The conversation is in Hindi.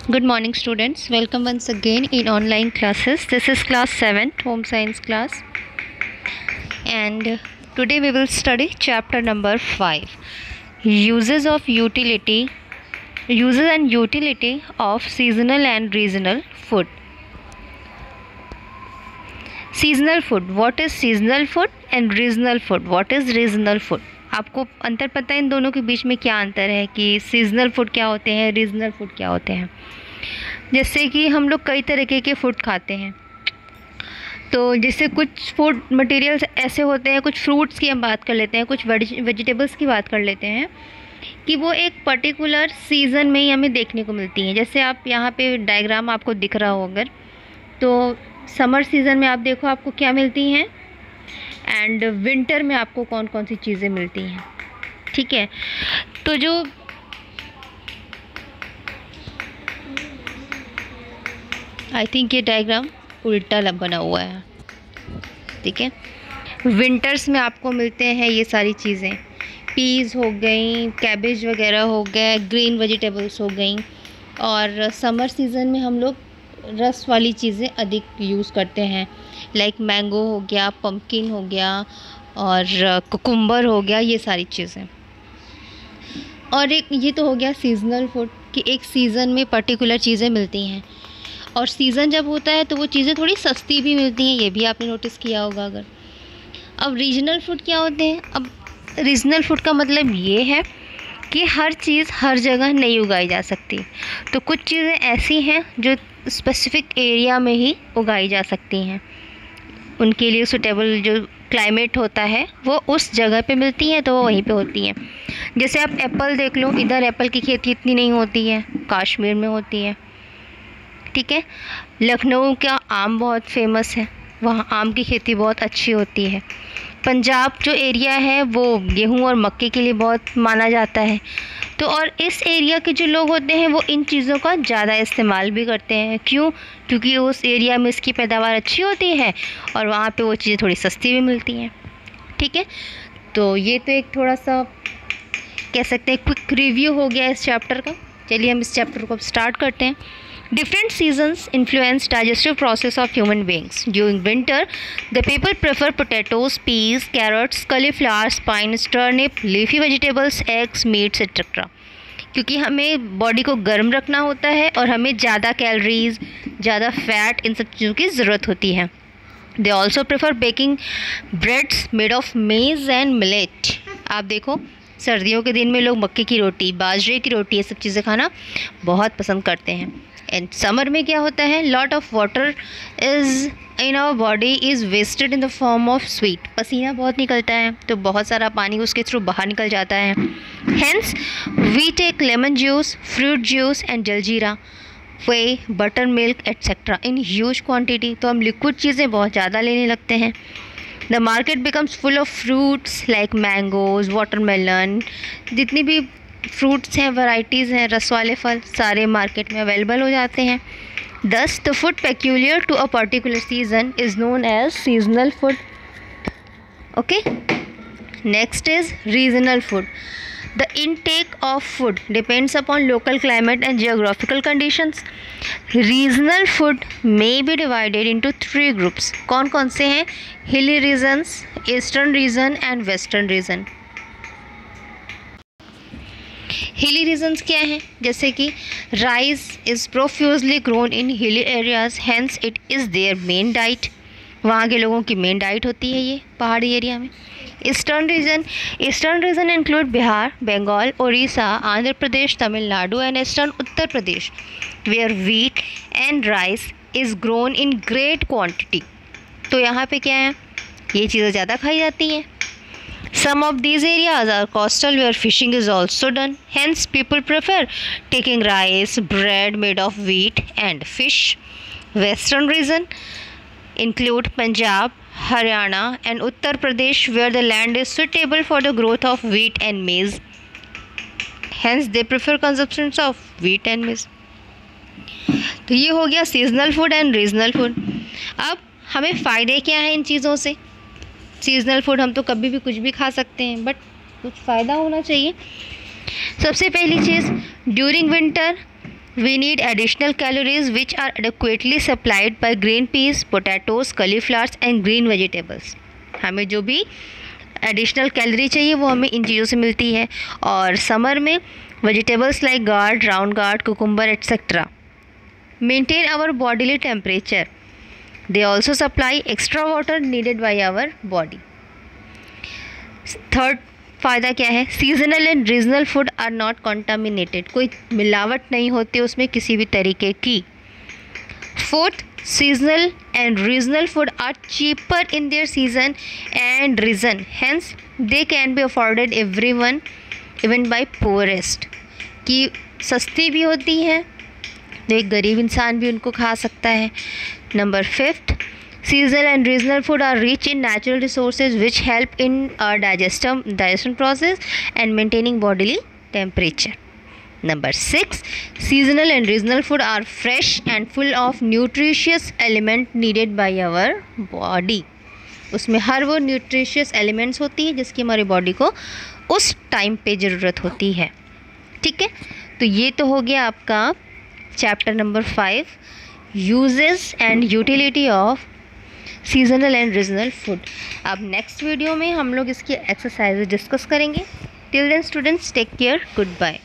Good morning students, welcome once again in online classes. This is class 7 home science class, and today we will study chapter number 5, uses and utility of seasonal and regional food. Seasonal food, what is seasonal food and regional food, what is regional food? आपको अंतर पता है इन दोनों के बीच में क्या अंतर है कि सीजनल फूड क्या होते हैं, रीजनल फूड क्या होते हैं। जैसे कि हम लोग कई तरीके के फूड खाते हैं, तो जैसे कुछ फूड मटेरियल्स ऐसे होते हैं, कुछ फ्रूट्स की हम बात कर लेते हैं, कुछ वेजिटेबल्स की बात कर लेते हैं कि वो एक पर्टिकुलर सीज़न में ही हमें देखने को मिलती हैं। जैसे आप यहाँ पे डायग्राम आपको दिख रहा हो अगर, तो समर सीज़न में आप देखो आपको क्या मिलती हैं, एंड विंटर में आपको कौन कौन सी चीज़ें मिलती हैं। ठीक है, तो जो आई थिंक ये डायग्राम उल्टा बना हुआ है। ठीक है, विंटर्स में आपको मिलते हैं ये सारी चीज़ें, पीज़ हो गई, कैबेज वगैरह हो गए, ग्रीन वेजिटेबल्स हो गई। और समर सीज़न में हम लोग रस वाली चीज़ें अधिक यूज़ करते हैं, लाइक मैंगो हो गया, पम्पकिन हो गया और कुकुम्बर हो गया, ये सारी चीज़ें। और एक ये तो हो गया सीज़नल फूड कि एक सीज़न में पर्टिकुलर चीज़ें मिलती हैं, और सीज़न जब होता है तो वो चीज़ें थोड़ी सस्ती भी मिलती हैं, ये भी आपने नोटिस किया होगा अगर। अब रीजनल फूड क्या होते हैं? अब रीजनल फूड का मतलब ये है कि हर चीज़ हर जगह नहीं उगाई जा सकती, तो कुछ चीज़ें ऐसी हैं जो स्पेसिफिक एरिया में ही उगाई जा सकती हैं, उनके लिए सूटेबल जो क्लाइमेट होता है वो उस जगह पे मिलती हैं, तो वो वहीं पे होती हैं। जैसे आप एप्पल देख लो, इधर एप्पल की खेती इतनी नहीं होती है, कश्मीर में होती है। ठीक है, लखनऊ का आम बहुत फेमस है, वहाँ आम की खेती बहुत अच्छी होती है। पंजाब जो एरिया है वो गेहूँ और मक्के के लिए बहुत माना जाता है, तो और इस एरिया के जो लोग होते हैं वो इन चीज़ों का ज़्यादा इस्तेमाल भी करते हैं। क्यों? क्योंकि उस एरिया में इसकी पैदावार अच्छी होती है और वहाँ पे वो चीज़ें थोड़ी सस्ती भी मिलती हैं। ठीक है, तो ये तो एक थोड़ा सा कह सकते हैं क्विक रिव्यू हो गया इस चैप्टर का। चलिए हम इस चैप्टर को स्टार्ट करते हैं। Different seasons influence digestive process of human beings. During winter, the people prefer potatoes, peas, carrots, cauliflower, spines, turnip, leafy vegetables, eggs, meats, etc. क्योंकि हमें बॉडी को गर्म रखना होता है और हमें ज़्यादा कैलोरीज, ज़्यादा फैट, इन सब चीज़ों की ज़रूरत होती है। They also prefer baking breads made of maize and millet. आप देखो सर्दियों के दिन में लोग मक्के की रोटी, बाजरे की रोटी, ये सब चीज़ें खाना बहुत पसंद करते हैं। एंड समर में क्या होता है, lot of water is in our body is wasted in the form of sweet, पसीना बहुत निकलता है तो बहुत सारा पानी उसके थ्रू बाहर निकल जाता है। Hence we take lemon juice, fruit juice and jaljeera, whey, butter milk etcetera in huge quantity, तो हम लिक्विड चीज़ें बहुत ज़्यादा लेने लगते हैं। The market becomes full of fruits like mangoes, watermelon, जितनी भी फ्रूट्स हैं, वैराइटीज़ हैं, रस वाले फल सारे मार्केट में अवेलेबल हो जाते हैं। Thus the food peculiar to a particular season is known as seasonal food. Okay, next is regional food. The intake of food depends upon local climate and geographical conditions. Regional food may be divided into 3 groups. कौन कौन से हैं? Hilly regions, eastern region and western region. Hilly regions क्या हैं? जैसे कि rice is profusely grown in hilly areas, hence it is their main diet, वहाँ के लोगों की मेन डाइट होती है ये पहाड़ी एरिया में। Eastern region include Bihar, Bengal, Orissa, Andhra Pradesh, Tamil Nadu and eastern Uttar Pradesh, where wheat and rice is grown in great quantity. तो यहाँ पे क्या है, ये चीज़ें ज़्यादा खाई जाती हैं। Some of these areas are coastal where fishing is also done. Hence, people prefer taking rice, bread made of wheat and fish. Western region include Punjab, Haryana and Uttar Pradesh where the land is suitable for the growth of wheat and maize. Hence, they prefer consumption of wheat and maize. तो ये हो गया seasonal food and regional food. अब हमें फ़ायदे क्या हैं इन चीज़ों से? सीजनल फूड हम तो कभी भी कुछ भी खा सकते हैं, बट कुछ फ़ायदा होना चाहिए। सबसे पहली चीज़, during winter We need additional calories which are adequately supplied by green peas, potatoes, cauliflowers and green vegetables. हमें जो भी एडिशनल कैलोरी चाहिए वो हमें इन चीज़ों से मिलती है. और समर में vegetables like gourd, round gourd, cucumber etcetera maintain our bodily temperature. They also supply extra water needed by our body. Third फ़ायदा क्या है? Seasonal and regional food are not contaminated. कोई मिलावट नहीं होती उसमें किसी भी तरीके की. Fourth, seasonal and regional food are cheaper in their season and region, hence they can be afforded everyone even by poorest. कि सस्ती भी होती हैं तो एक गरीब इंसान भी उनको खा सकता है. Number 5, seasonal and regional food are rich in natural resources which help in our digestion process and maintaining bodily temperature. Number 6, seasonal and regional food are fresh and full of nutritious element needed by our body. उसमें हर वो न्यूट्रिशियस एलिमेंट्स होती है जिसकी हमारी बॉडी को उस टाइम पे ज़रूरत होती है. ठीक है, तो ये तो हो गया आपका chapter number 5, uses and utility of seasonal and regional food. अब नेक्स्ट वीडियो में हम लोग इसकी एक्सरसाइज डिस्कस करेंगे. Till then students, take care, good bye.